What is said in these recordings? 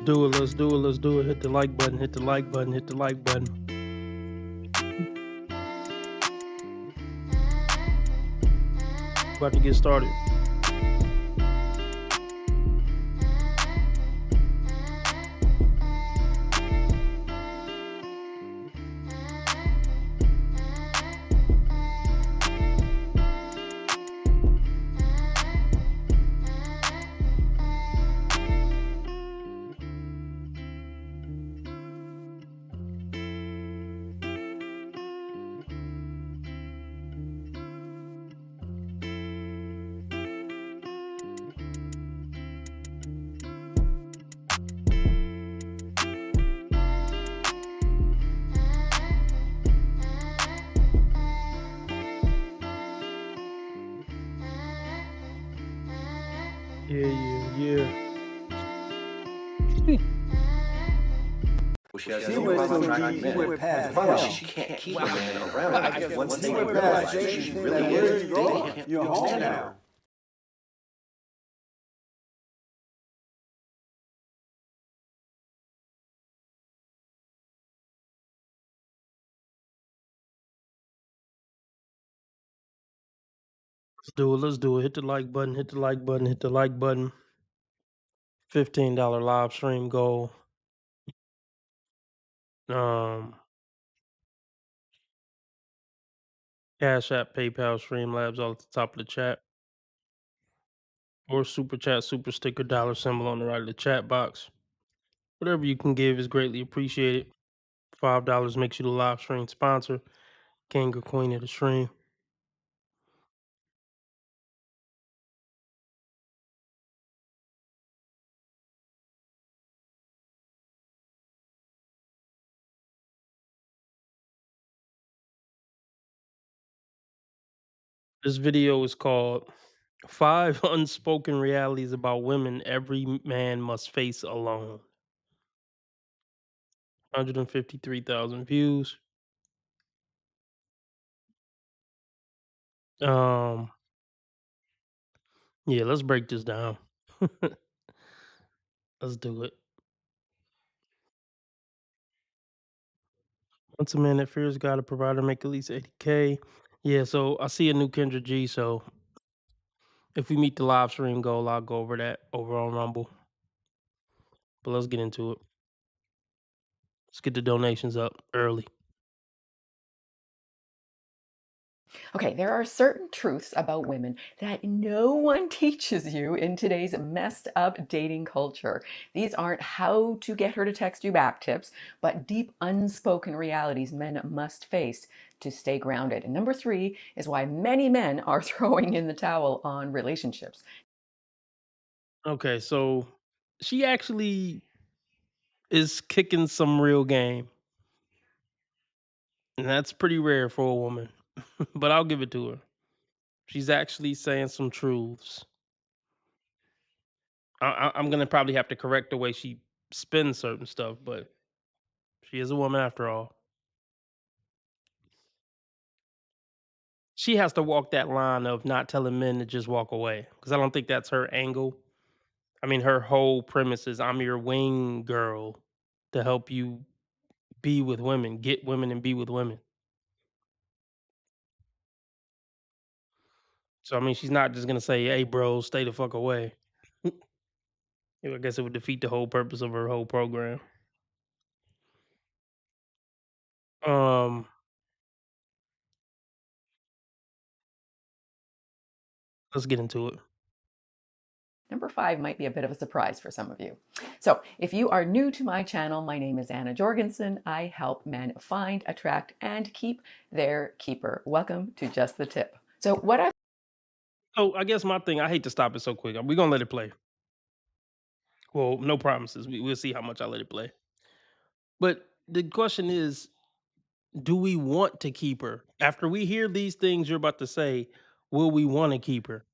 do it. Let's do it. Let's do it. Hit the like button. Hit the like button. Hit the like button. About to get started. Yeah. She went past that. She can't keep women around. Once they realize she really is dating, you're home now. Let's do it. Let's do it. Hit the like button. Hit the like button. Hit the like button. $15 live stream goal. Cash App, PayPal, Streamlabs, all at the top of the chat. Or super chat, super sticker, dollar symbol on the right of the chat box. Whatever you can give is greatly appreciated. $5 makes you the live stream sponsor, king or queen of the stream. This video is called 5 Unspoken Realities About Women Every Man Must Face Alone. 153,000 views. Yeah, let's break this down. Let's do it. Once a man that fears God, a provider, make at least 80K. Yeah, so I see a new Kendra G, so if we meet the live stream goal, I'll go over that over on Rumble. But let's get into it. Let's get the donations up early. Okay, there are certain truths about women that no one teaches you in today's messed up dating culture. These aren't how to get her to text you back tips, but deep unspoken realities men must face to stay grounded. And number 3 is why many men are throwing in the towel on relationships. Okay, so she actually is kicking some real game. And that's pretty rare for a woman. But I'll give it to her. She's actually saying some truths. I'm gonna probably have to correct the way she spins certain stuff, but she is a woman after all. She has to walk that line of not telling men to just walk away, because I don't think that's her angle. I mean, her whole premise is I'm your wing girl to help you be with women, get women, and be with women. So I mean, she's not just gonna say, "Hey, bro, stay the fuck away." I guess it would defeat the whole purpose of her whole program. Um, let's get into it. Number 5 might be a bit of a surprise for some of you. So, if you are new to my channel, my name is Anna Jorgensen. I help men find, attract, and keep their keeper. Welcome to Just the Tip. So, what I've So I guess my thing, I hate to stop it so quick. We're gonna let it play. Well, no promises. We'll see how much I let it play. But the question is, do we want to keep her? After we hear these things you're about to say, will we want to keep her?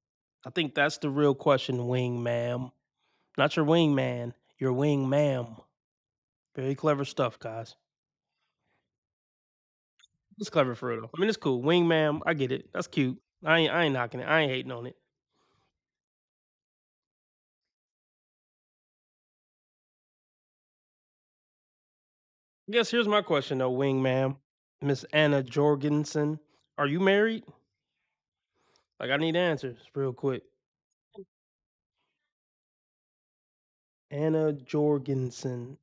I think that's the real question, wing ma'am. Not your wing man, your wing ma'am. Very clever stuff, guys. It's clever for real though. I mean, it's cool. Wing ma'am, I get it. That's cute. I ain't knocking it. I ain't hating on it. I guess here's my question though, wingman, Miss Anna Jorgensen. Are you married? Like, I need answers real quick. Anna Jorgensen.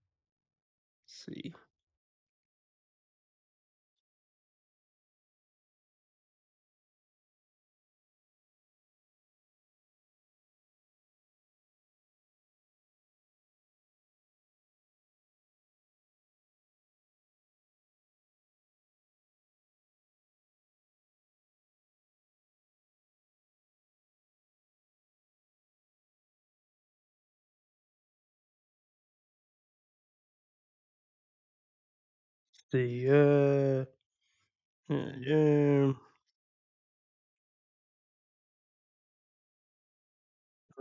See. See. Yeah.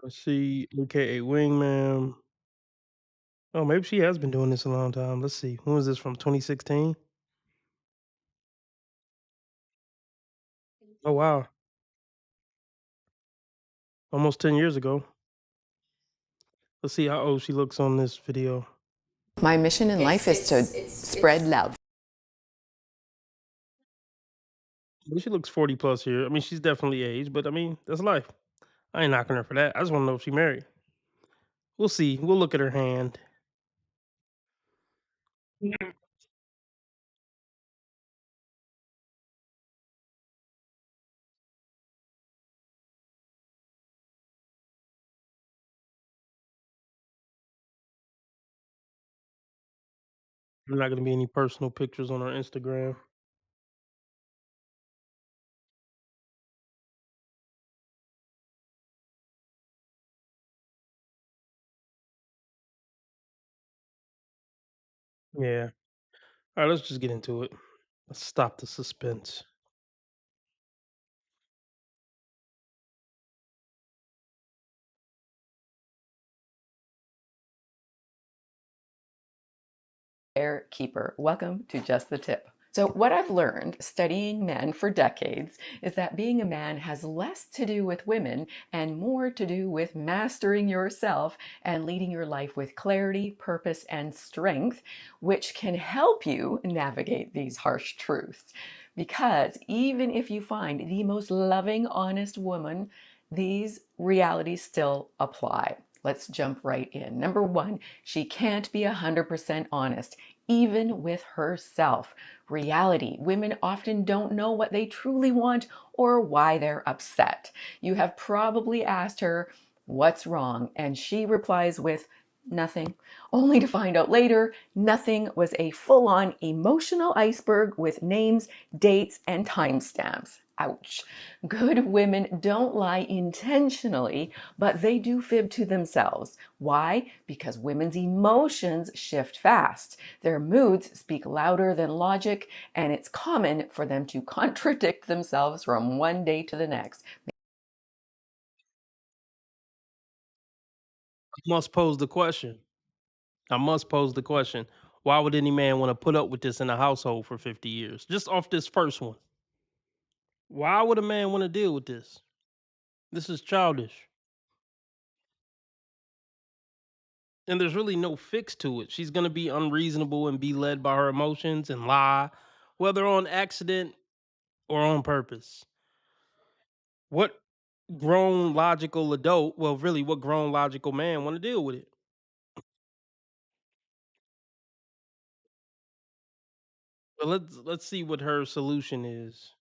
Let's see. AKA Wingman. Oh, maybe she has been doing this a long time. Let's see. When was this from? 2016? Oh wow. Almost 10 years ago. Let's see how old she looks on this video. My mission in life is to spread love. Well, she looks 40 plus here. I mean, she's definitely aged, but I mean, that's life. I ain't knocking her for that. I just want to know if she married. We'll see. We'll look at her hand. There's not gonna be any personal pictures on our Instagram. Yeah. All right, let's just get into it. Let's stop the suspense. Keeper. Welcome to Just the Tip. So, what I've learned studying men for decades is that being a man has less to do with women and more to do with mastering yourself and leading your life with clarity, purpose, and strength, which can help you navigate these harsh truths. Because even if you find the most loving, honest woman, these realities still apply. Let's jump right in. Number one, she can't be 100% honest, even with herself. Reality, women often don't know what they truly want or why they're upset. You have probably asked her, "What's wrong?" And she replies with, "Nothing," only to find out later nothing was a full on emotional iceberg with names, dates, and timestamps. Ouch. Good women don't lie intentionally, but they do fib to themselves. Why? Because women's emotions shift fast. Their moods speak louder than logic, and it's common for them to contradict themselves from one day to the next. I must pose the question. I must pose the question. Why would any man want to put up with this in a household for 50 years? Just off this first one. Why would a man want to deal with this? This is childish. And there's really no fix to it. She's going to be unreasonable and be led by her emotions and lie, whether on accident or on purpose. What grown logical adult, well, really, what grown logical man want to deal with it? But let's see what her solution is.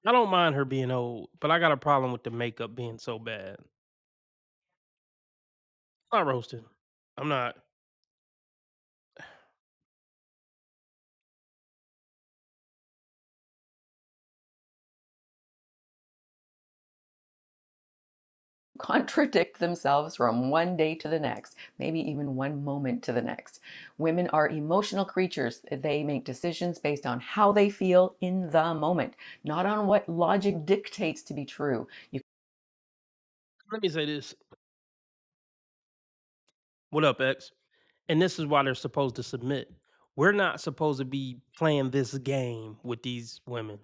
I don't mind her being old, but I got a problem with the makeup being so bad. I'm not roasting. I'm not. Contradict themselves from one day to the next, maybe even one moment to the next. Women are emotional creatures. They make decisions based on how they feel in the moment, not on what logic dictates to be true. You Let me say this. What up, X? And this is why they're supposed to submit. We're not supposed to be playing this game with these women.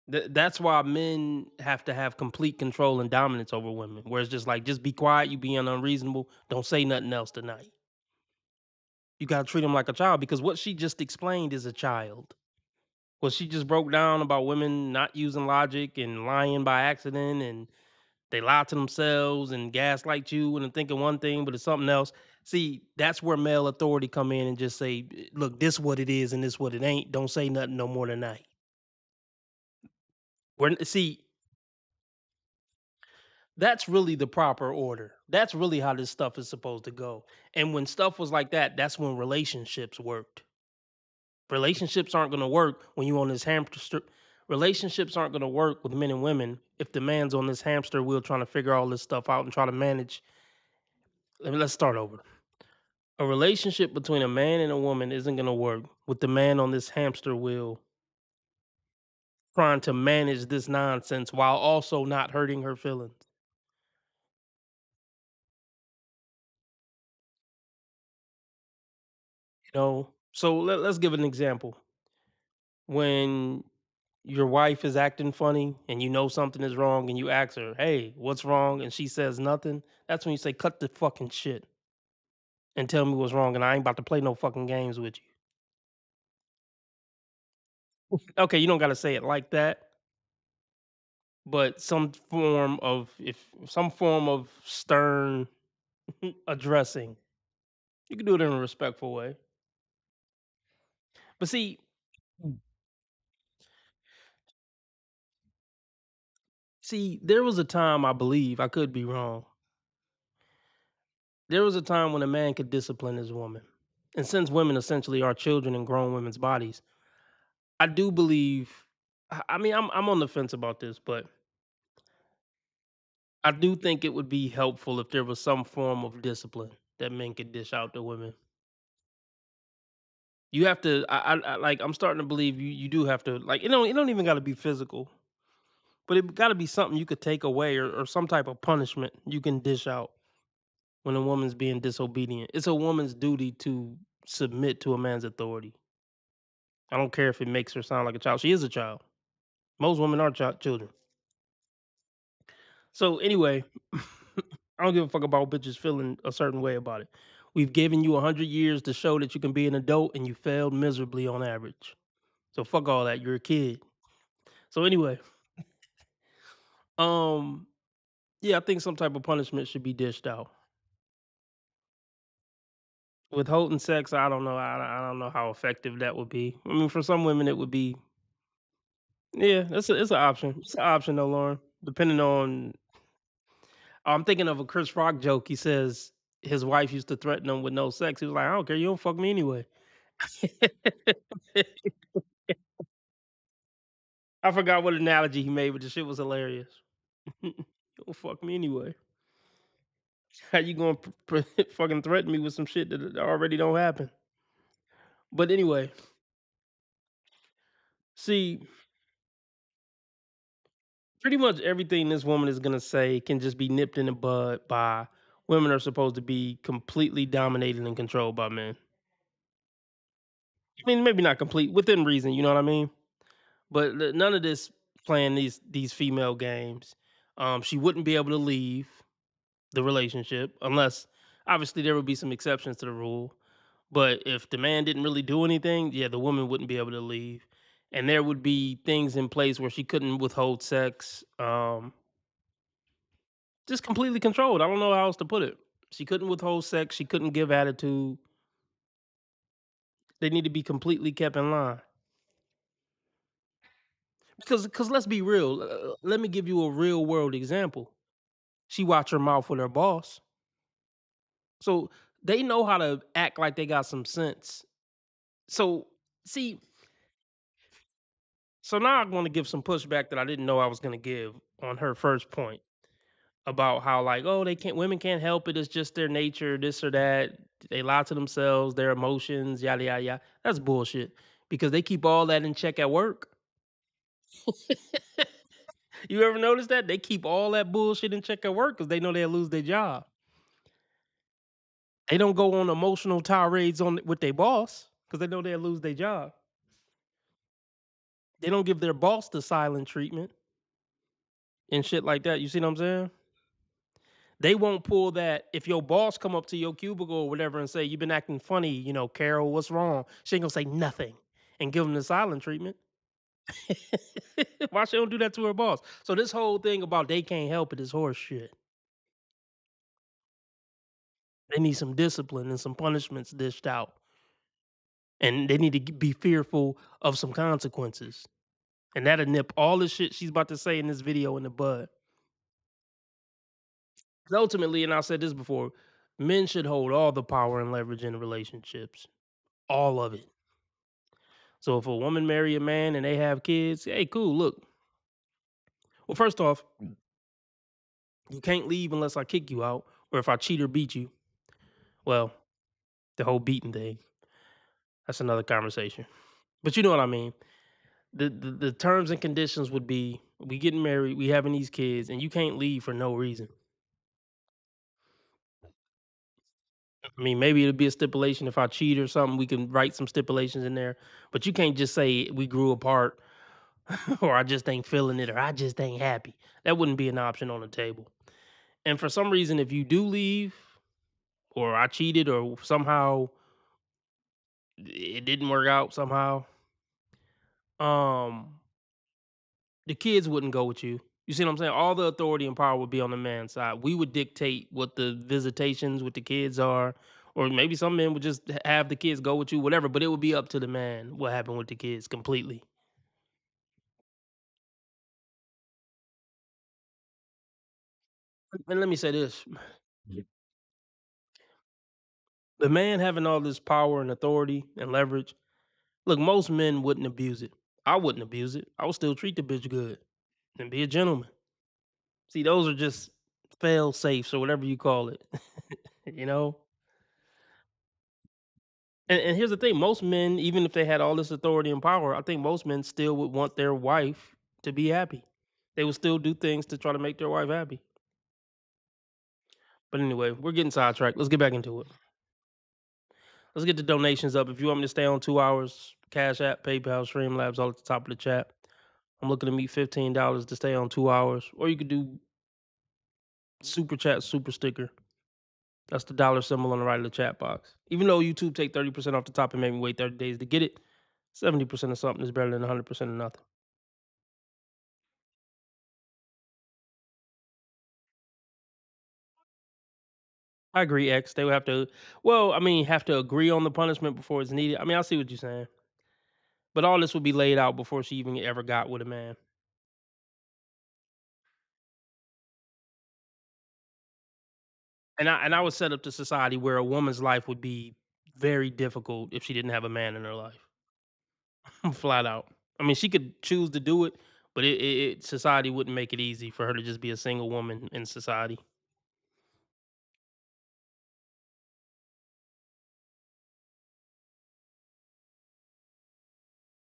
That's why men have to have complete control and dominance over women. Where it's just like, just be quiet, you being unreasonable. Don't say nothing else tonight. You gotta treat him like a child because what she just explained is a child. What she just broke down about women not using logic and lying by accident and they lie to themselves and gaslight you and thinking one thing, but it's something else. See, that's where male authority come in and just say, "Look, this what it is and this what it ain't. Don't say nothing no more than that." See, that's really the proper order. That's really how this stuff is supposed to go. And when stuff was like that, that's when relationships worked. Relationships aren't going to work when you on this hamster. Relationships aren't going to work with men and women if the man's on this hamster wheel trying to figure all this stuff out and try to manage. Let's start over. A relationship between a man and a woman isn't going to work with the man on this hamster wheel trying to manage this nonsense while also not hurting her feelings. So let's give an example. When your wife is acting funny and you know something is wrong and you ask her, "Hey, what's wrong?" and she says nothing, that's when you say, "Cut the fucking shit and tell me what's wrong, and I ain't about to play no fucking games with you." Okay, you don't gotta say it like that, but some form of stern addressing. You can do it in a respectful way. But see, there was a time, I believe, I could be wrong. There was a time when a man could discipline his woman. And since women essentially are children in grown women's bodies, I do believe I mean, I'm on the fence about this, but I do think it would be helpful if there was some form of discipline that men could dish out to women. You have to like I'm starting to believe you do have to like it don't even gotta be physical, but it gotta be something you could take away or some type of punishment you can dish out when a woman's being disobedient. It's a woman's duty to submit to a man's authority. I don't care if it makes her sound like a child. She is a child. Most women are children. So anyway, I don't give a fuck about bitches feeling a certain way about it. We've given you 100 years to show that you can be an adult, and you failed miserably on average. So fuck all that. You're a kid. So anyway, um, yeah, I think some type of punishment should be dished out. Withholding sex, I don't know. I don't know how effective that would be. I mean, for some women, it would be. Yeah, it's an option. It's an option though, Lauren. Depending on, I'm thinking of a Chris Rock joke. He says his wife used to threaten him with no sex. He was like, "I don't care. You don't fuck me anyway." I forgot what analogy he made, but the shit was hilarious. You don't fuck me anyway. How you gonna fucking threaten me with some shit that already don't happen? But anyway, see, pretty much everything this woman is gonna say can just be nipped in the bud by women are supposed to be completely dominated and controlled by men. I mean, maybe not complete, within reason. You know what I mean? But none of this playing these female games. She wouldn't be able to leave the relationship unless obviously there would be some exceptions to the rule. But if the man didn't really do anything, yeah, the woman wouldn't be able to leave. And there would be things in place where she couldn't withhold sex. Just completely controlled. I don't know how else to put it. She couldn't withhold sex. She couldn't give attitude. They need to be completely kept in line. Because let's be real. Let me give you a real world example. She watch her mouth with her boss. So they know how to act like they got some sense. So see, so now I'm gonna give some pushback that I didn't know I was gonna give on her first point about how like, oh, they can't women can't help it, it's just their nature, this or that. They lie to themselves, their emotions, yada yada yada. That's bullshit. Because they keep all that in check at work. You ever notice that? They keep all that bullshit in check at work because they know they'll lose their job. They don't go on emotional tirades on with their boss because they know they'll lose their job. They don't give their boss the silent treatment and shit like that. You see what I'm saying? They won't pull that if your boss come up to your cubicle or whatever and say, "You've been acting funny, Carol, what's wrong?" She ain't gonna say nothing and give them the silent treatment. Why she don't do that to her boss? So this whole thing about they can't help it is horse shit. They need some discipline and some punishments dished out, and they need to be fearful of some consequences, and that'll nip all the shit she's about to say in this video in the bud. 'Cause ultimately, and I said this before, men should hold all the power and leverage in relationships, all of it. So if a woman marry a man and they have kids, hey, cool. Look, well, first off, you can't leave unless I kick you out, or if I cheat or beat you. Well, the whole beating thing, that's another conversation. But you know what I mean. The terms and conditions would be we getting married, we having these kids, and you can't leave for no reason. I mean, maybe it'll be a stipulation if I cheat or something, we can write some stipulations in there. But you can't just say we grew apart or I just ain't feeling it or I just ain't happy. That wouldn't be an option on the table. And for some reason, if you do leave or I cheated or somehow it didn't work out somehow, um, the kids wouldn't go with you. You see what I'm saying? All the authority and power would be on the man's side. We would dictate what the visitations with the kids are, or maybe some men would just have the kids go with you, whatever. But it would be up to the man what happened with the kids completely. And let me say this: the man having all this power and authority and leverage. Look, most men wouldn't abuse it. I wouldn't abuse it. I would still treat the bitch good and be a gentleman. See, those are just fail safes or whatever you call it. you know. And here's the thing, most men, even if they had all this authority and power, I think most men still would want their wife to be happy. They would still do things to try to make their wife happy. But anyway, we're getting sidetracked. Let's get back into it. Let's get the donations up. If you want me to stay on 2 hours, Cash App, PayPal, Streamlabs, all at the top of the chat. I'm looking to meet $15 to stay on 2 hours. Or you could do super chat, super sticker. That's the dollar symbol on the right of the chat box. Even though YouTube take 30% off the top and made me wait 30 days to get it, 70% of something is better than 100% of nothing. I agree, X. They would have to well, I mean, have to agree on the punishment before it's needed. I mean, I see what you're saying. But all this would be laid out before she even ever got with a man. And I would set up the society where a woman's life would be very difficult if she didn't have a man in her life. Flat out. I mean, she could choose to do it, but society wouldn't make it easy for her to just be a single woman in society.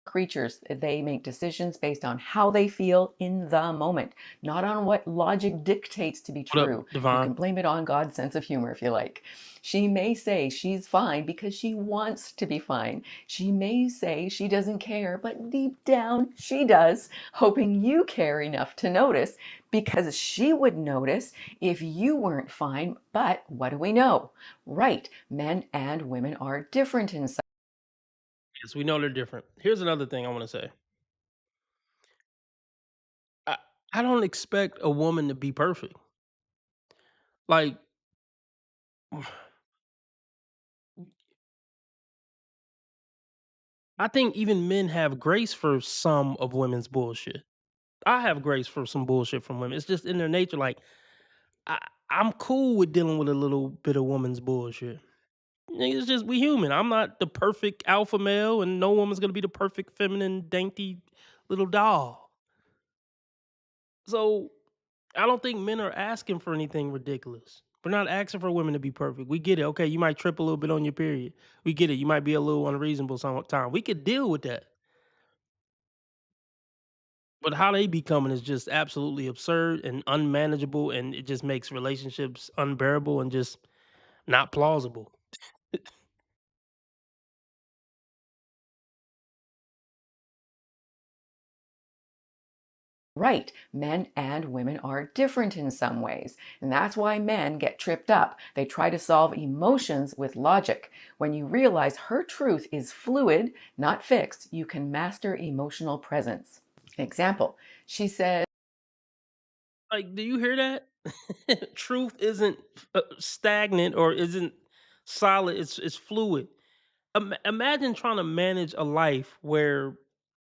Creatures. They make decisions based on how they feel in the moment, not on what logic dictates to be What true. up, You Divine? can blame it on God's sense of humor if you like. She may say she's fine because she wants to be fine. She may say she doesn't care, but deep down she does, hoping you care enough to notice because she would notice if you weren't fine. But what do we know? Right, men and women are different in Yes, we know they're different. Here's another thing I want to say. I, I don't expect a woman to be perfect. Like I think even men have grace for some of women's bullshit. I have grace for some bullshit from women. It's just in their nature. Like I, I'm cool with dealing with a little bit of woman's bullshit. It's just we human. I'm not the perfect alpha male, and no woman's gonna be the perfect feminine, dainty little doll. So I don't think men are asking for anything ridiculous. We're not asking for women to be perfect. We get it. Okay, you might trip a little bit on your period. We get it. You might be a little unreasonable sometimes. We could deal with that. But how they be coming is just absolutely absurd and unmanageable, and it just makes relationships unbearable and just not plausible. Right, men and women are different in some ways, and that's why men get tripped up. They try to solve emotions with logic. When you realize her truth is fluid, not fixed, you can master emotional presence. Example, she says, Like, do you hear that? Truth isn't stagnant or isn't solid. It's fluid. Imagine trying to manage a life where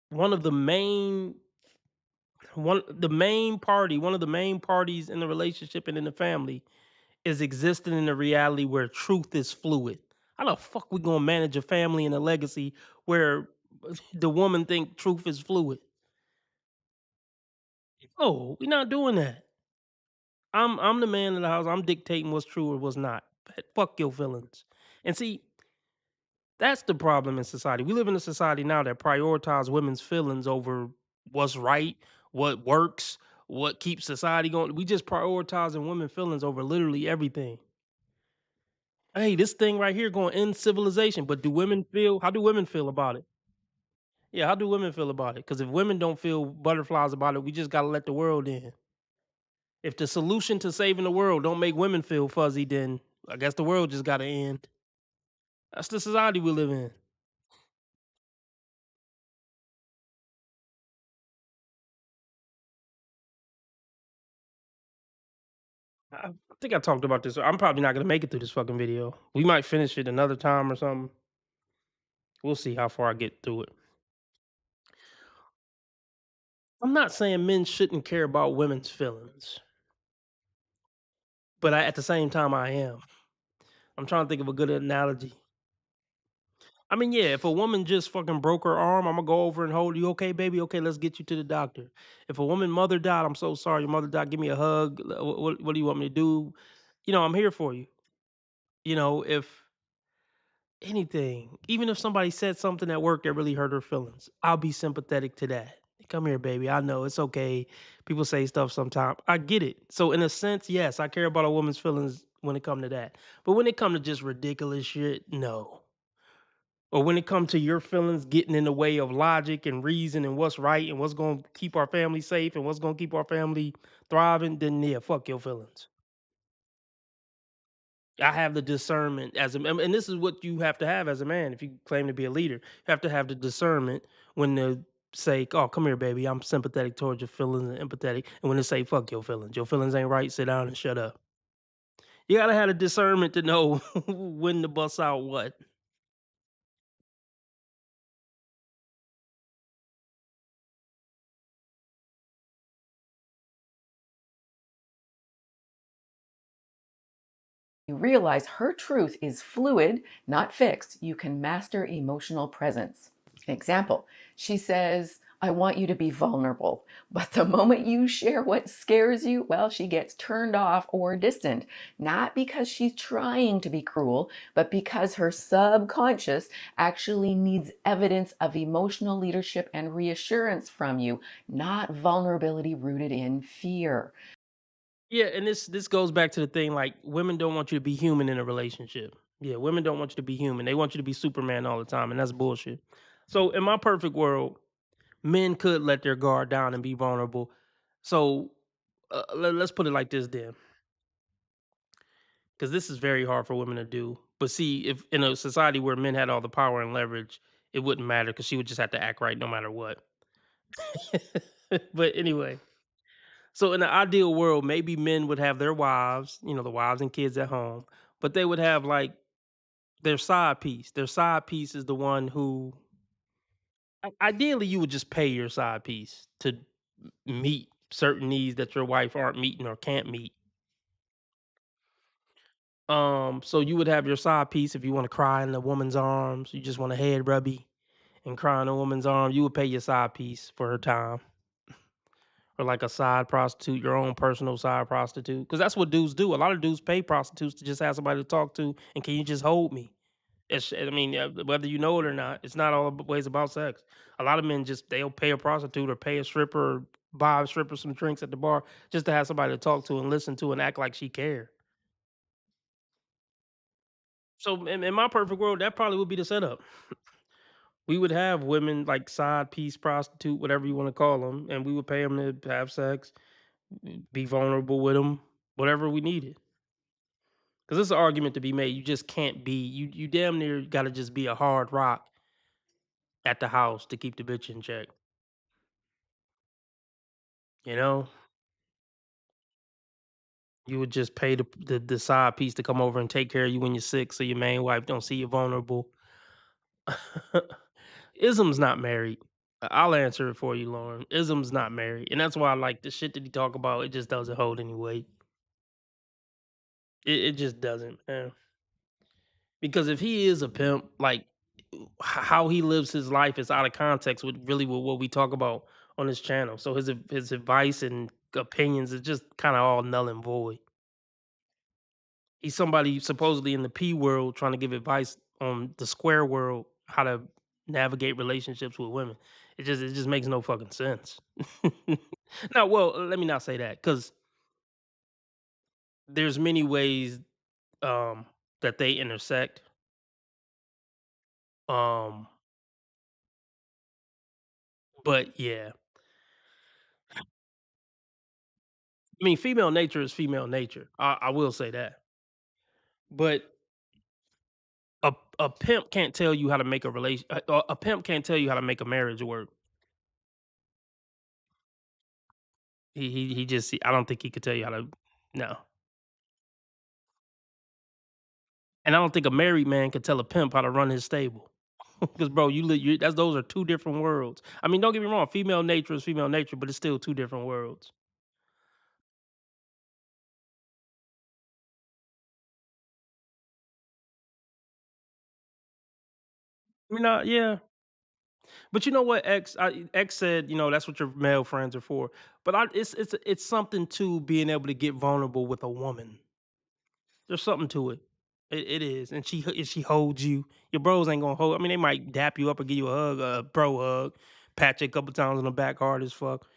one of the main one of the main parties in the relationship and in the family is existing in a reality where truth is fluid. How the fuck we gonna manage a family and a legacy where the woman think truth is fluid? Oh, we're not doing that. I'm the man in the house. I'm dictating what's true or what's not. Fuck your feelings. And see, that's the problem in society. We live in a society now that prioritize women's feelings over what's right, what works, what keeps society going. We just prioritizing women's feelings over literally everything. Hey, this thing right here going to end civilization. But do women feel? How do women feel about it? Yeah, how do women feel about it? Because if women don't feel butterflies about it, we just gotta let the world in. If the solution to saving the world don't make women feel fuzzy, then I guess the world just gotta end. That's the society we live in. I think I talked about this. I'm probably not gonna make it through this fucking video. We might finish it another time or something. We'll see how far I get through it. I'm not saying men shouldn't care about women's feelings, but at the same time, I am. I'm trying to think of a good analogy. I mean, yeah, if a woman just fucking broke her arm, I'm gonna go over and hold you. Okay, baby. Okay, let's get you to the doctor. If a woman mother died, I'm so sorry. Your mother died. Give me a hug. What do you want me to do? I'm here for you. If anything, even if somebody said something at work that really hurt her feelings, I'll be sympathetic to that. Come here, baby. I know it's okay. People say stuff sometimes. I get it. So in a sense, yes, I care about a woman's feelings when it come to that. But when it come to just ridiculous shit, no. Or when it come to your feelings getting in the way of logic and reason and what's right and what's going to keep our family safe and what's going to keep our family thriving, then yeah, fuck your feelings. I have the discernment and this is what you have to have as a man if you claim to be a leader. You have to have the discernment when to say, "Oh, come here, baby. I'm sympathetic towards your feelings and empathetic," and when to say, "Fuck your feelings. Your feelings ain't right. Sit down and shut up." You gotta have the discernment to know when to bust out what. you realize her truth is fluid, not fixed, you can master emotional presence. Example, she says, I want you to be vulnerable. But the moment you share what scares you, well, she gets turned off or distant. Not because she's trying to be cruel, but because her subconscious actually needs evidence of emotional leadership and reassurance from you, not vulnerability rooted in fear. Yeah, and this goes back to the thing like women don't want you to be human in a relationship. Yeah, women don't want you to be human. They want you to be Superman all the time, and that's bullshit. So in my perfect world, men could let their guard down and be vulnerable. So let's put it like this then, because this is very hard for women to do. But see, if in a society where men had all the power and leverage, it wouldn't matter because she would just have to act right no matter what. But anyway, so in the ideal world, maybe men would have their wives, the wives and kids at home, but they would have like their side piece. Their side piece is the one who ideally you would just pay your side piece to meet certain needs that your wife aren't meeting or can't meet. So you would have your side piece if you want to cry in the woman's arms, you just want a head rubby and cry in a woman's arms, you would pay your side piece for her time. Or like a side prostitute, your own personal side prostitute. Because that's what dudes do. A lot of dudes pay prostitutes to just have somebody to talk to, and can you just hold me? I mean, whether you know it or not, it's not always about sex. A lot of men they'll pay a prostitute or pay a stripper or buy a stripper some drinks at the bar just to have somebody to talk to and listen to and act like she care. So in my perfect world, that probably would be the setup. We would have women like side piece prostitute, whatever you want to call them, and we would pay them to have sex, be vulnerable with them, whatever we needed. Because there's an argument to be made. You just can't be you. Damn near got to just be a hard rock at the house to keep the bitch in check. You know, you would just pay the side piece to come over and take care of you when you're sick, so your main wife don't see you vulnerable. Ism's not married. I'll answer it for you, Lauren. Ism's not married, and that's why I like the shit that he talk about. It just doesn't hold any weight. It just doesn't, man. Because if he is a pimp, like how he lives his life is out of context with really with what we talk about on this channel. So his advice and opinions is just kind of all null and void. He's somebody supposedly in the P world trying to give advice on the square world how to navigate relationships with women. It just makes no fucking sense. Now, well, let me not say that because there's many ways um, that they intersect. Um, but yeah, I mean, female nature is female nature. I will say that. But a pimp can't tell you how to make a relation. A pimp can't tell you how to make a marriage work. He just. I don't think he could tell you how to. No, and I don't think a married man could tell a pimp how to run his stable. Because bro, that's those are two different worlds. I mean, don't get me wrong. Female nature is female nature, but it's still two different worlds. Yeah. But you know what, X said, that's what your male friends are for. But it's something to being able to get vulnerable with a woman. There's something to it. It is, and she holds you. Your bros ain't gonna hold. I mean, they might dap you up or give you a hug, a bro hug, pat you a couple times on the back, hard as fuck.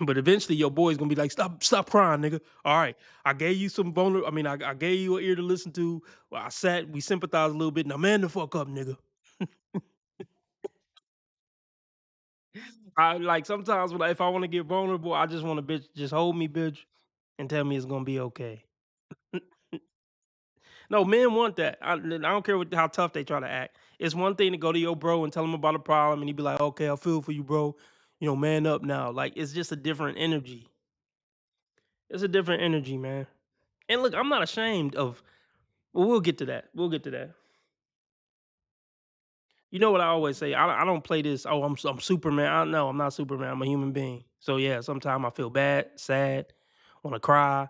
But eventually, your boy's gonna be like, stop crying, nigga. All right, I gave you some vulnerable. I mean, I gave you an ear to listen to. Well, we sympathized a little bit. Now, man, the fuck up, nigga. I like sometimes if I want to get vulnerable, I just want a bitch just hold me, bitch, and tell me it's gonna be okay. No, men want that. I don't care how tough they try to act. It's one thing to go to your bro and tell him about a problem, and he be like, "Okay, I feel for you, bro. Man up now." Like it's just a different energy. It's a different energy, man. And look, I'm not ashamed of. Well, we'll get to that. We'll get to that. You know what I always say? I don't play this. Oh, I'm Superman. No, I'm not Superman. I'm a human being. So yeah, sometimes I feel bad, sad, want to cry,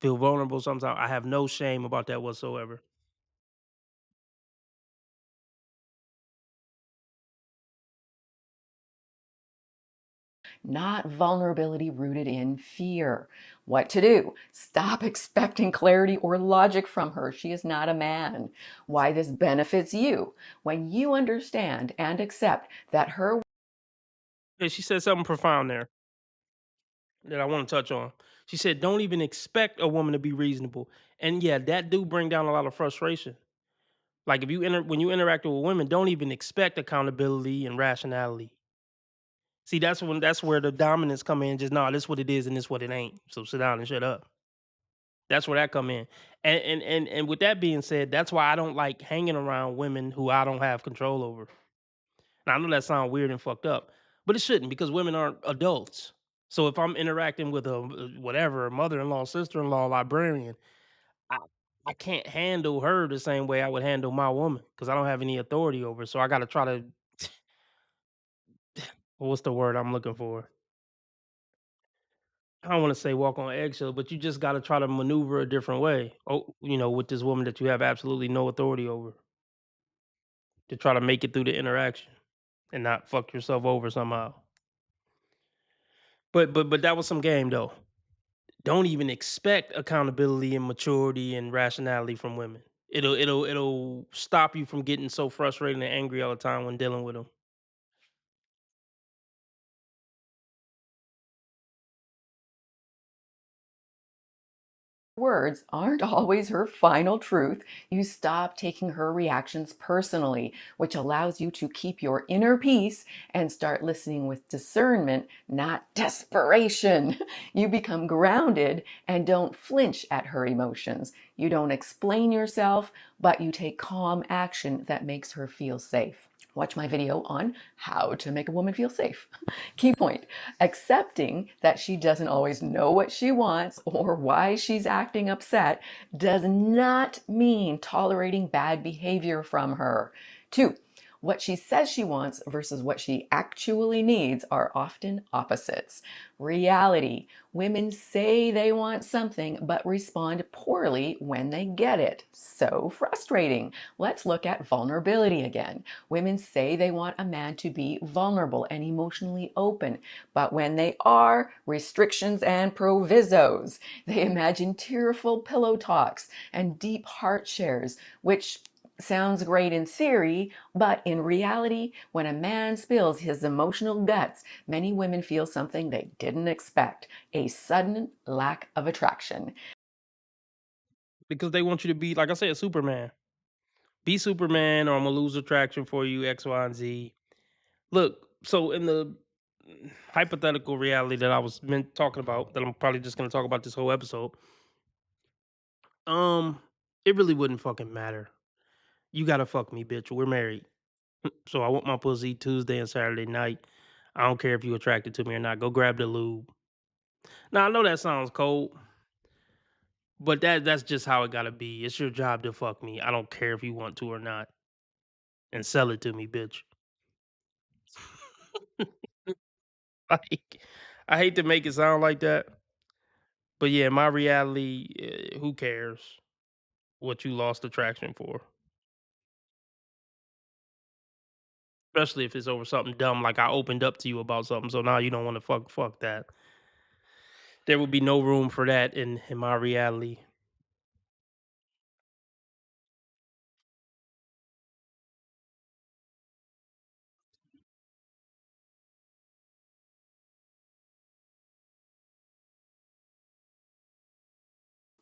feel vulnerable. Sometimes I have no shame about that whatsoever. Not vulnerability rooted in fear. What to do? Stop expecting clarity or logic from her. She is not a man. Why this benefits you. When you understand and accept that her Yeah, she said something profound there that I want to touch on. She said, "Don't even expect a woman to be reasonable." And yeah, that do bring down a lot of frustration. Like if when you interact with women, don't even expect accountability and rationality. See, that's where the dominance come in. Just nah, this what it is and this what it ain't. So sit down and shut up. That's where that come in. And with that being said, that's why I don't like hanging around women who I don't have control over. Now I know that sounds weird and fucked up, but it shouldn't because women aren't adults. So if I'm interacting with a whatever, a mother-in-law, sister-in-law, librarian, I I can't handle her the same way I would handle my woman because I don't have any authority over. Her. So I got to try to what's the word I'm looking for? I don't want to say walk on eggshell, but you just got to try to maneuver a different way. Oh, with this woman that you have absolutely no authority over to try to make it through the interaction and not fuck yourself over somehow. But that was some game though. Don't even expect accountability and maturity and rationality from women. It'll stop you from getting so frustrated and angry all the time when dealing with them. words aren't always her final truth, you stop taking her reactions personally, which allows you to keep your inner peace and start listening with discernment, not desperation. You become grounded and don't flinch at her emotions. You don't explain yourself, but you take calm action that makes her feel safe. Watch my video on how to make a woman feel safe. Key point: accepting that she doesn't always know what she wants or why she's acting upset does not mean tolerating bad behavior from her. 2, what she says she wants versus what she actually needs are often opposites. Reality: women say they want something but respond poorly when they get it. So frustrating. Let's look at vulnerability again. Women say they want a man to be vulnerable and emotionally open, but when they are, restrictions and provisos. They imagine tearful pillow talks and deep heart shares, which sounds great in theory, but in reality, when a man spills his emotional guts, many women feel something they didn't expect: a sudden lack of attraction. because they want you to be, like I said, Superman. Be Superman, or I'm gonna lose attraction for you, X, Y, and Z. Look, so in the hypothetical reality that I was talking about, that I'm probably just gonna talk about this whole episode, um, it really wouldn't fucking matter. You gotta fuck me, bitch. We're married. So I want my pussy Tuesday and Saturday night. I don't care if you attracted to me or not. Go grab the lube. Now I know that sounds cold, but that's just how it gotta be. It's your job to fuck me. I don't care if you want to or not. And sell it to me, bitch. Like, I hate to make it sound like that, but yeah, my reality, who cares what you lost attraction for? Especially if it's over something dumb, like I opened up to you about something, so now you don't want to fuck that. There would be no room for that in my reality.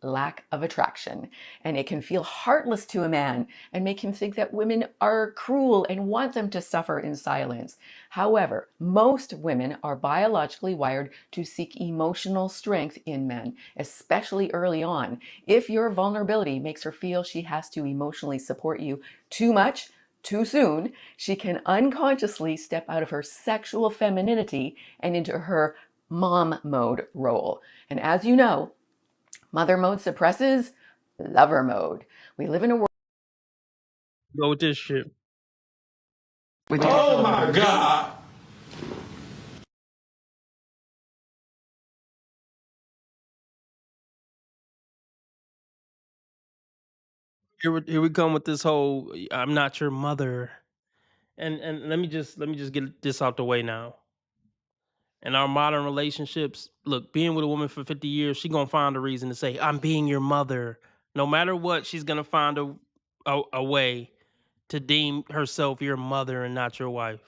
Lack of attraction. And it can feel heartless to a man and make him think that women are cruel and want them to suffer in silence. However, most women are biologically wired to seek emotional strength in men, especially early on. If your vulnerability makes her feel she has to emotionally support you too much, too soon, she can unconsciously step out of her sexual femininity and into her mom mode role. And as you know, mother mode suppresses lover mode. We live in a world Go with this shit. with Oh my God! Here we come with this whole I'm not your mother. And let me just get this out the way now. In our modern relationships, look, being with a woman for 50 years, she gonna find a reason to say, I'm being your mother. No matter what, she's gonna find a way to deem herself your mother and not your wife.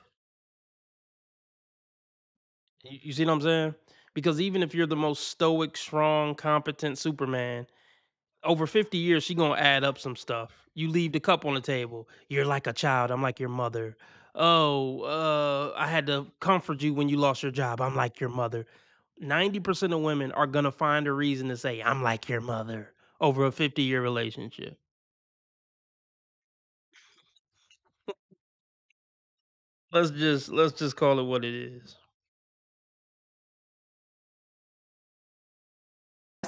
You see what I'm saying? Because even if you're the most stoic, strong, competent Superman, over 50 years, she gonna add up some stuff. You leave the cup on the table. You're like a child. I'm like your mother. Oh, I had to comfort you when you lost your job. I'm like your mother. 90% of women are gonna find a reason to say, I'm like your mother over a 50-year relationship. Let's just call it what it is.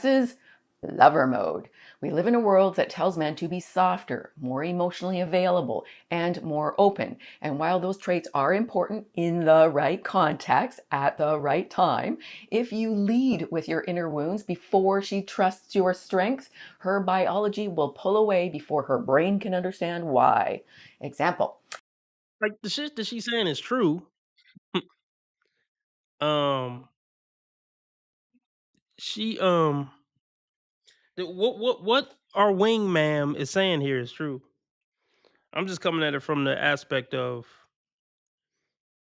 is lover mode. We live in a world that tells men to be softer, more emotionally available, and more open. And while those traits are important in the right context at the right time, if you lead with your inner wounds before she trusts your strength, her biology will pull away before her brain can understand why. Example: Like the shit that she's saying is true. um, she what our wing ma'am is saying here is true. I'm just coming at it from the aspect of,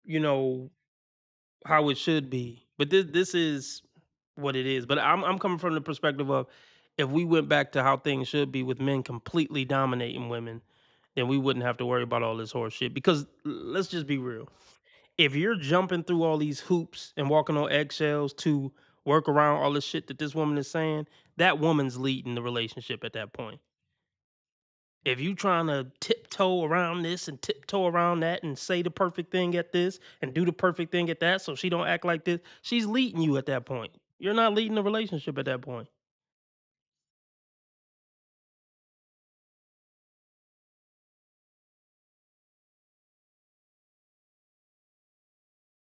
you know, how it should be. But this is what it is. But I'm coming from the perspective of, If we went back to how things should be with men completely dominating women, then we wouldn't have to worry about all this horse shit. Because let's just be real. If you're jumping through all these hoops and walking on eggshells to work around all the shit that this woman is saying, that woman's leading the relationship at that point. If you trying to tiptoe around this and tiptoe around that and say the perfect thing at this and do the perfect thing at that so she don't act like this, she's leading you at that point. You're not leading the relationship at that point.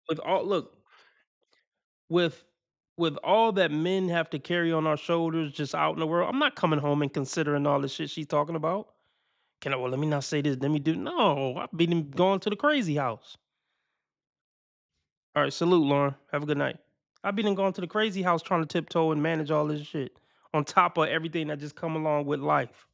With all look, with with all that men have to carry on our shoulders just out in the world, I'm not coming home and considering all the shit she's talking about. Can I well let me not say this, let me do no, I've been going to the crazy house. All right, salute, Lauren. Have a good night. I've been going to the crazy house trying to tiptoe and manage all this shit on top of everything that just come along with life.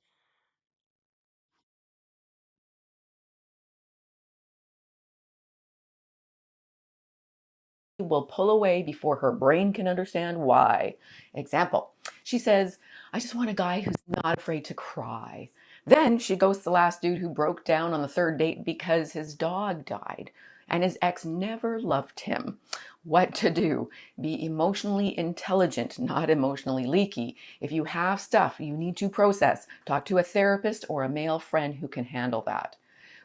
Will pull away before her brain can understand why. Example, she says, I just want a guy who's not afraid to cry. Then she ghosts the last dude who broke down on the third date because his dog died and his ex never loved him. What to do? Be emotionally intelligent, not emotionally leaky. If you have stuff you need to process, talk to a therapist or a male friend who can handle that.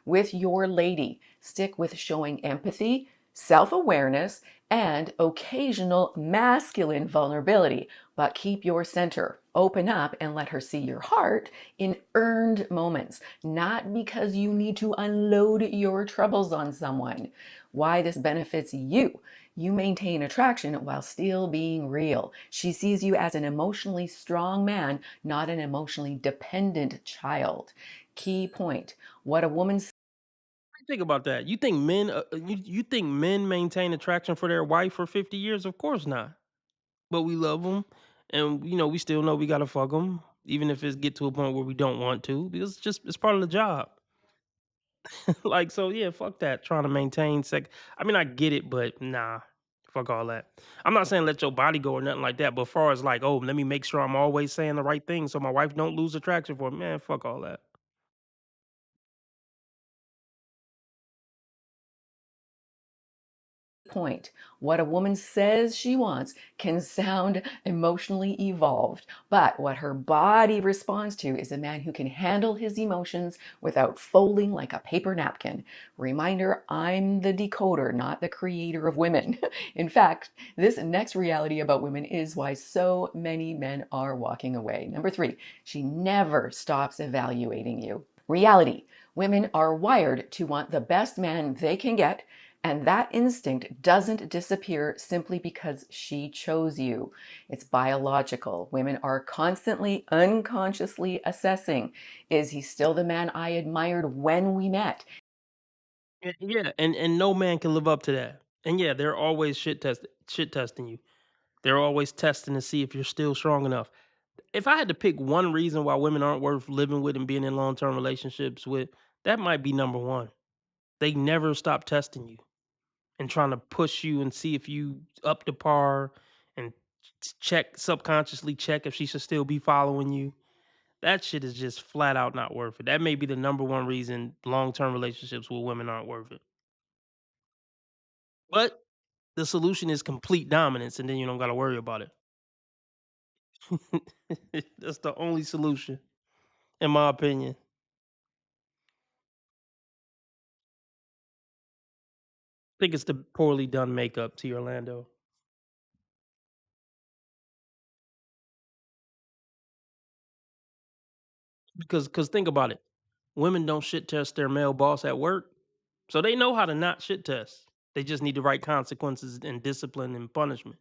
With your lady, stick with showing empathy, self-awareness, and occasional masculine vulnerability, but keep your center. Open up and let her see your heart in earned moments, not because you need to unload your troubles on someone. Why this benefits you. You maintain attraction while still being real. She sees you as an emotionally strong man, not an emotionally dependent child. Key point. What a woman Think about that. You think men you think men maintain attraction for their wife for 50 years? Of course not. But we love them and we still know we got to fuck them even if it get to a point where we don't want to because it's part of the job. Like so yeah, fuck that trying to maintain sex. I mean, I get it, but nah. Fuck all that. I'm not saying let your body go or nothing like that, but as far as like, oh, let me make sure I'm always saying the right thing so my wife don't lose attraction for me, man, fuck all that. point. What a woman says she wants can sound emotionally evolved, but what her body responds to is a man who can handle his emotions without folding like a paper napkin. Reminder, I'm the decoder, not the creator of women. In fact, this next reality about women is why so many men are walking away. Number 3, she never stops evaluating you. Reality, women are wired to want the best man they can get, and that instinct doesn't disappear simply because she chose you. It's biological. Women are constantly, unconsciously assessing, is he still the man I admired when we met? Yeah, and no man can live up to that. And yeah, they're always shit testing you. They're always testing to see if you're still strong enough. If I had to pick one reason why women aren't worth living with and being in long-term relationships with, that might be number one. They never stop testing you and trying to push you and see if you up to par and check subconsciously check if she should still be following you. That shit is just flat out not worth it. That may be the number one reason long-term relationships with women aren't worth it. But the solution is complete dominance, and then you don't gotta worry about it. That's the only solution, in my opinion. I think it's the poorly done makeup to Orlando. Because think about it. Women don't shit test their male boss at work. So they know how to not shit test. They just need the right consequences and discipline and punishment.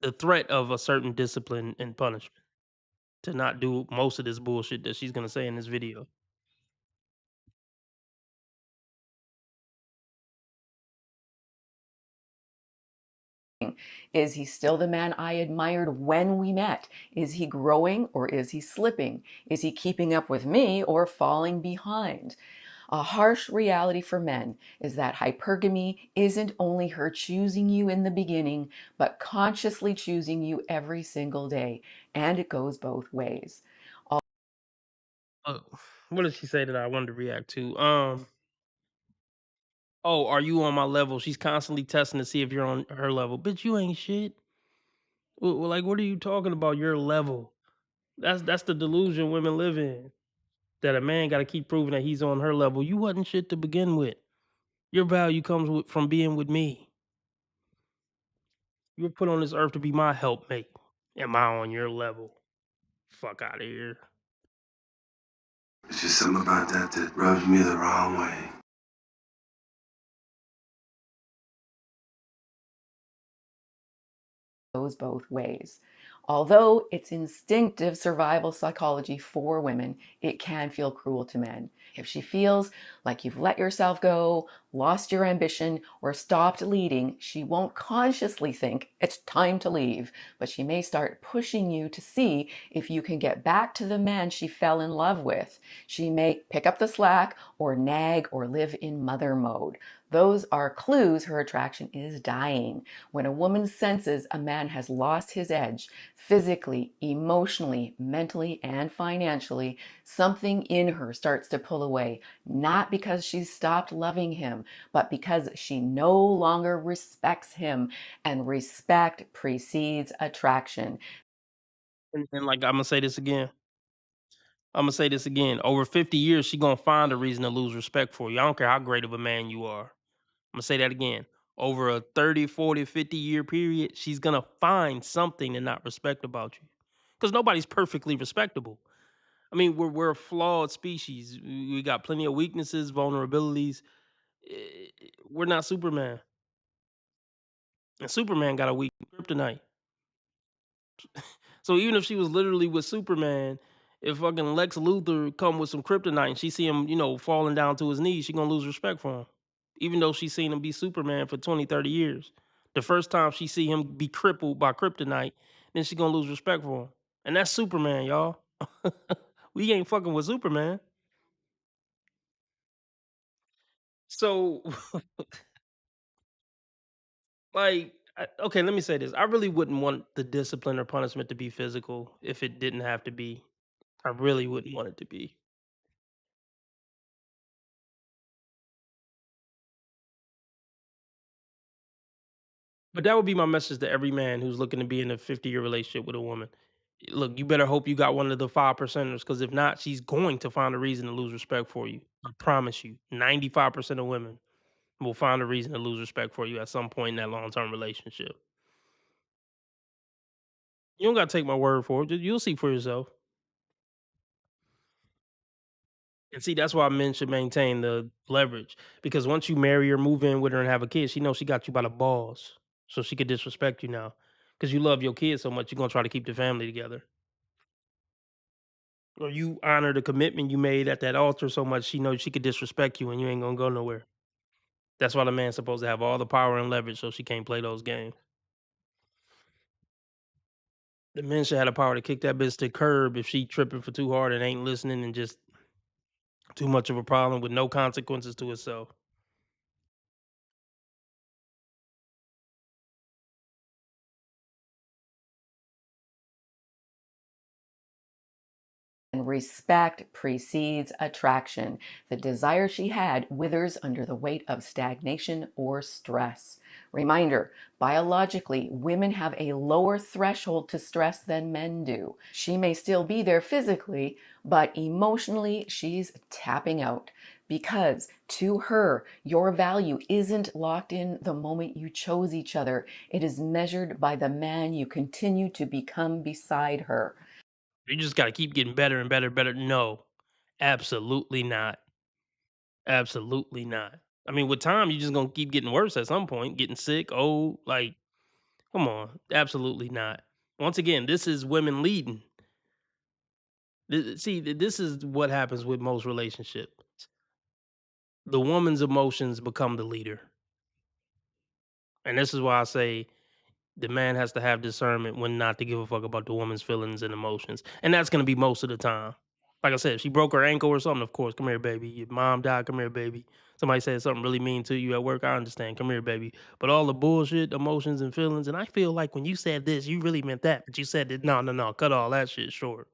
The threat of a certain discipline and punishment to not do most of this bullshit that she's gonna say in this video. Is he still the man I admired when we met? Is he growing or is he slipping? Is he keeping up with me or falling behind? A harsh reality for men is that hypergamy isn't only her choosing you in the beginning, but consciously choosing you every single day. And it goes both ways. Uh, what did she say that I wanted to react to? Oh, are you on my level? She's constantly testing to see if you're on her level. Bitch, you ain't shit. Like, what are you talking about? Your level. That's the delusion women live in. That a man got to keep proving that he's on her level. You wasn't shit to begin with. Your value comes from being with me. You were put on this earth to be my helpmate. Am I on your level? Fuck out of here. It's just something about that rubs me the wrong way. Goes both ways. Although it's instinctive survival psychology for women, it can feel cruel to men. If she feels like you've let yourself go, lost your ambition, or stopped leading, she won't consciously think it's time to leave, but she may start pushing you to see if you can get back to the man she fell in love with. She may pick up the slack or nag or live in mother mode. Those are clues her attraction is dying. When a woman senses a man has lost his edge, physically, emotionally, mentally, and financially, something in her starts to pull away, not because she's stopped loving him, but because she no longer respects him. And respect precedes attraction. And like I'm gonna say this again. I'm gonna say this again. Over 50 years, she gonna find a reason to lose respect for you. I don't care how great of a man you are. I'm gonna say that again. Over a 30, 40, 50-year period, she's gonna find something to not respect about you. Because nobody's perfectly respectable. I mean, we're a flawed species. We got plenty of weaknesses, vulnerabilities. We're not Superman. And Superman got a weak kryptonite. So even if she was literally with Superman, if fucking Lex Luthor come with some kryptonite and she see him, falling down to his knees, she gonna lose respect for him. Even though she seen him be Superman for 20, 30 years. The first time she see him be crippled by kryptonite, then she gonna lose respect for him. And that's Superman, y'all. We ain't fucking with Superman. So, okay, let me say this. I really wouldn't want the discipline or punishment to be physical if it didn't have to be. I really wouldn't want it to be. But that would be my message to every man who's looking to be in a 50-year relationship with a woman. Look, you better hope you got one of the 5 percenters, because if not, she's going to find a reason to lose respect for you. I promise you, 95% of women will find a reason to lose respect for you at some point in that long-term relationship. You don't got to take my word for it. You'll see for yourself. And see, that's why men should maintain the leverage, because once you marry her, move in with her, and have a kid, she knows she got you by the balls, so she could disrespect you now, because you love your kids so much. You're gonna try to keep the family together, or you honor the commitment you made at that altar so much she knows she could disrespect you and you ain't gonna go nowhere. That's why the man's supposed to have all the power and leverage, so she can't play those games. The men should have the power to kick that bitch to curb if she tripping for too hard and ain't listening and just too much of a problem with no consequences to herself. And respect precedes attraction. The desire she had withers under the weight of stagnation or stress. Reminder, biologically, women have a lower threshold to stress than men do. She may still be there physically, but emotionally, she's tapping out. Because to her, your value isn't locked in the moment you chose each other. It is measured by the man you continue to become beside her. You just gotta keep getting better and better, better. No, absolutely not. Absolutely not. I mean, with time, you're just gonna keep getting worse at some point, getting sick, old. Like, come on, absolutely not. Once again, this is women leading. See, this is what happens with most relationships. The woman's emotions become the leader, and this is why I say the man has to have discernment when not to give a fuck about the woman's feelings and emotions, and that's gonna be most of the time. Like I said, she broke her ankle or something, of course, "Come here, baby." Your mom died, "Come here, baby." Somebody said something really mean to you at work, I understand, "Come here, baby." But all the bullshit, emotions, and feelings, and I feel like when you said this, you really meant that, but you said that, no, no, no, cut all that shit short.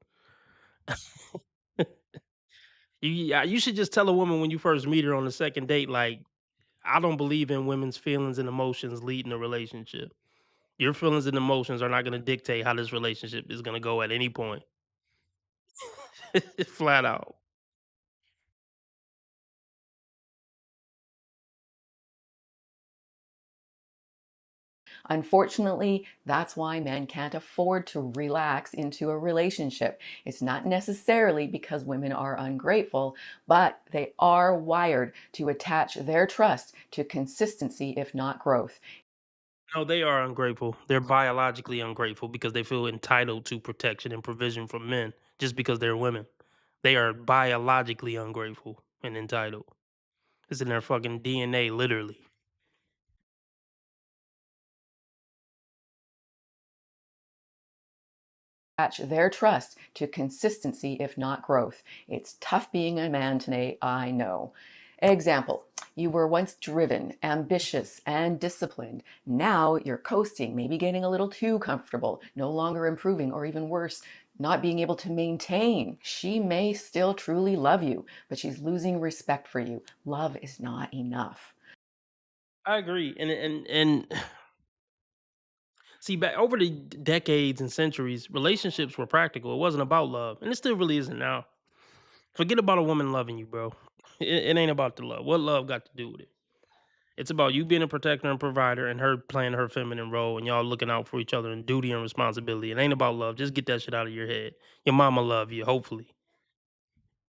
You should just tell a woman when you first meet her on the second date, like, I don't believe in women's feelings and emotions leading a relationship. Your feelings and emotions are not gonna dictate how this relationship is gonna go at any point. Flat out. Unfortunately, that's why men can't afford to relax into a relationship. It's not necessarily because women are ungrateful, but they are wired to attach their trust to consistency, if not growth. No, they are ungrateful. They're biologically ungrateful because they feel entitled to protection and provision from men just because they're women. They are biologically ungrateful and entitled. It's in their fucking DNA, literally. Attach their trust to consistency, if not growth. It's tough being a man today, I know. Example, you were once driven, ambitious, and disciplined. Now you're coasting, maybe getting a little too comfortable, no longer improving, or even worse, not being able to maintain. She may still truly love you, but she's losing respect for you. Love is not enough. I agree. And see, back over the decades and centuries, relationships were practical. It wasn't about love, and it still really isn't now. Forget about a woman loving you, bro. It ain't about the love. What love got to do with it? It's about you being a protector and provider and her playing her feminine role and y'all looking out for each other in duty and responsibility. It ain't about love. Just get that shit out of your head. Your mama love you, hopefully.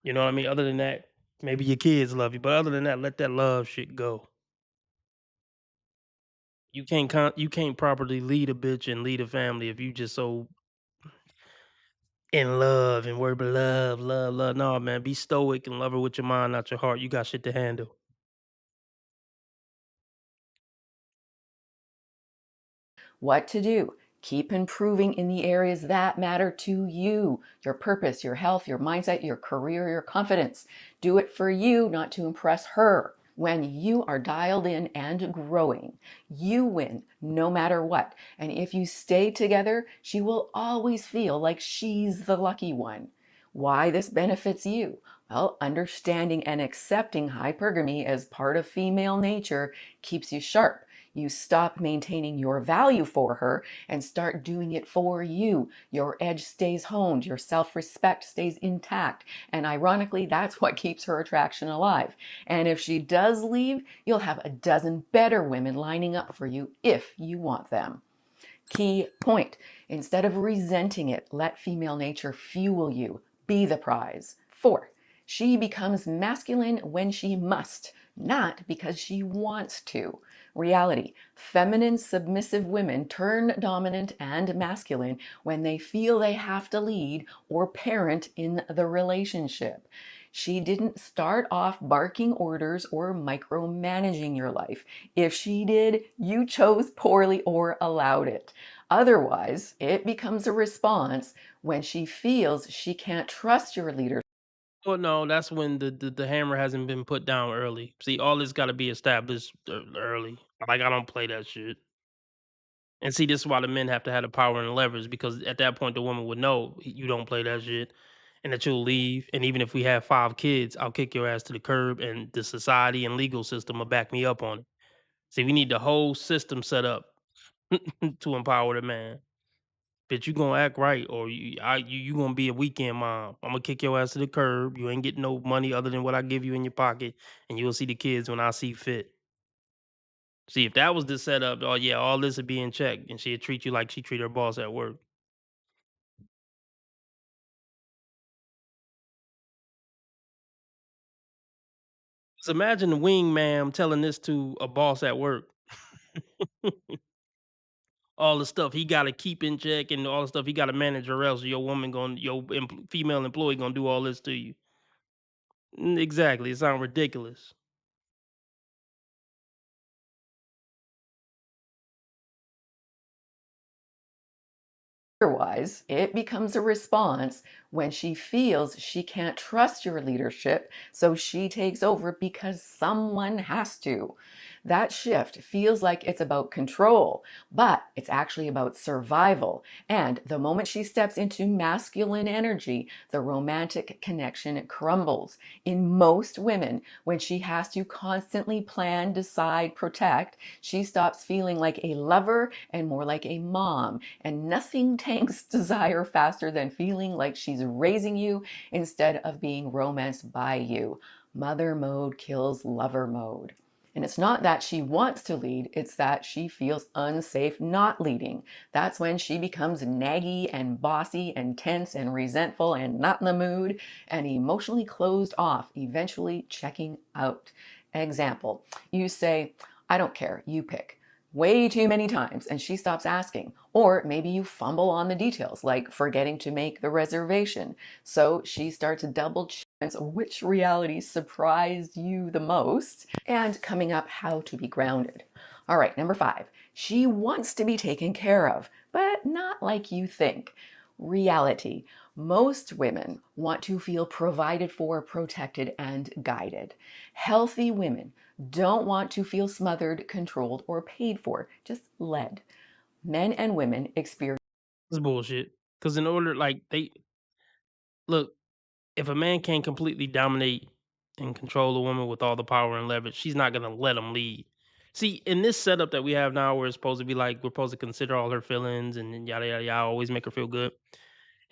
You know what I mean? Other than that, maybe your kids love you, but other than that, let that love shit go. You can't properly lead a bitch and lead a family if you just so in love and worry about love, love, love. No, man, be stoic and love her with your mind, not your heart. You got shit to handle. What to do? Keep improving in the areas that matter to you: your purpose, your health, your mindset, your career, your confidence. Do it for you, not to impress her. When you are dialed in and growing, you win no matter what. And if you stay together, she will always feel like she's the lucky one. Why this benefits you? Well, understanding and accepting hypergamy as part of female nature keeps you sharp. You stop maintaining your value for her and start doing it for you. Your edge stays honed, your self respect stays intact. And ironically, that's what keeps her attraction alive. And if she does leave, you'll have a dozen better women lining up for you if you want them. Key point: instead of resenting it, let female nature fuel you. Be the prize. 4, she becomes masculine when she must, not because she wants to. Reality: feminine, submissive women turn dominant and masculine when they feel they have to lead or parent in the relationship. She didn't start off barking orders or micromanaging your life. If she did, you chose poorly or allowed it. Otherwise, it becomes a response when she feels she can't trust your leadership. Well, no, that's when the hammer hasn't been put down early. See, all this got to be established early. Like I don't play that shit. And see, this is why the men have to have the power and leverage because at that point the woman would know you don't play that shit and that you'll leave. And even if we have 5 kids, I'll kick your ass to the curb, and the society and legal system will back me up on it. See, we need the whole system set up to empower the man. Bitch, you gonna act right, or you gonna be a weekend mom. I'm gonna kick your ass to the curb. You ain't getting no money other than what I give you in your pocket, and you'll see the kids when I see fit. See, if that was the setup, oh yeah, all this would be in check, and she'd treat you like she treat her boss at work. So imagine the wingman telling this to a boss at work. All the stuff he got to keep in check, and all the stuff he got to manage, or else your female employee gonna do all this to you. Exactly, it sounds ridiculous. Otherwise, it becomes a response when she feels she can't trust your leadership, so she takes over because someone has to. That shift feels like it's about control, but it's actually about survival. And the moment she steps into masculine energy, the romantic connection crumbles. In most women, when she has to constantly plan, decide, protect, she stops feeling like a lover and more like a mom. And nothing tanks desire faster than feeling like she's raising you instead of being romanced by you. Mother mode kills lover mode. And it's not that she wants to lead, it's that she feels unsafe not leading. That's when she becomes naggy and bossy and tense and resentful and not in the mood and emotionally closed off, eventually checking out. Example, you say, I don't care, you pick, way too many times, and she stops asking. Or maybe you fumble on the details, like forgetting to make the reservation. So she starts double checking which reality surprised you the most and coming up how to be grounded. All right, number 5. She wants to be taken care of, but not like you think. Reality. Most women want to feel provided for, protected, and guided. Healthy women don't want to feel smothered, controlled, or paid for, just led. Men and women experience. It's bullshit. Because in order, like they look, if a man can't completely dominate and control a woman with all the power and leverage, she's not gonna let him lead. See, in this setup that we have now, where it's supposed to be like we're supposed to consider all her feelings and yada yada yada, always make her feel good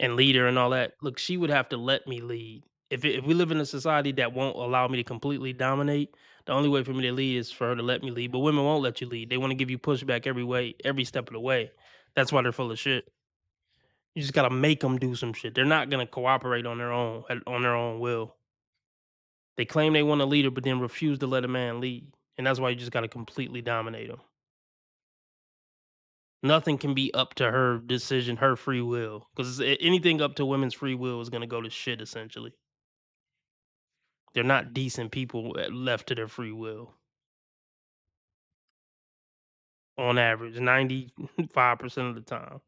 and lead her and all that. Look, she would have to let me lead. If we live in a society that won't allow me to completely dominate, the only way for me to lead is for her to let me lead. But women won't let you lead. They want to give you pushback every way, every step of the way. That's why they're full of shit. You just gotta make them do some shit. They're not gonna cooperate on their own on their own will. They claim they want a leader, but then refuse to let a man lead, and that's why you just gotta completely dominate them. Nothing can be up to her decision, her free will, because anything up to women's free will is gonna go to shit. Essentially, they're not decent people left to their free will. On average, 95% of the time.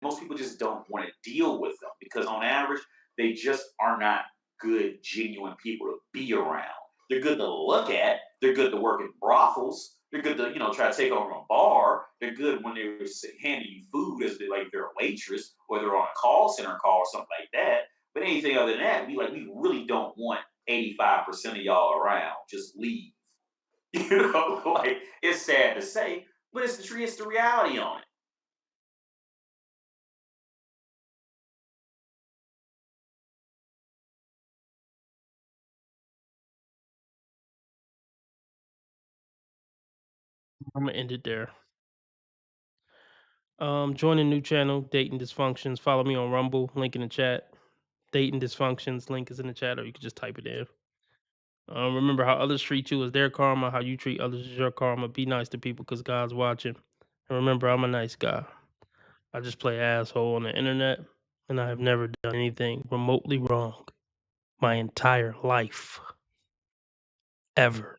Most people just don't want to deal with them because on average they just are not good genuine people to be around. They're good to look at, they're good to work in brothels, they're good to try to take over a bar, they're good when they're handing you food as like they're a waitress or they're on a call center call or something like that. But anything other than that, we really don't want 85% of y'all around. Just leave. Like it's sad to say, but it's the reality on it. I'm gonna end it there. Join a new channel, Dating Dysfunctions. Follow me on Rumble, link in the chat. Dating Dysfunctions, link is in the chat, or you can just type it in. Remember, how others treat you is their karma. How you treat others is your karma. Be nice to people because God's watching. And remember, I'm a nice guy. I just play asshole on the internet, and I have never done anything remotely wrong my entire life, ever.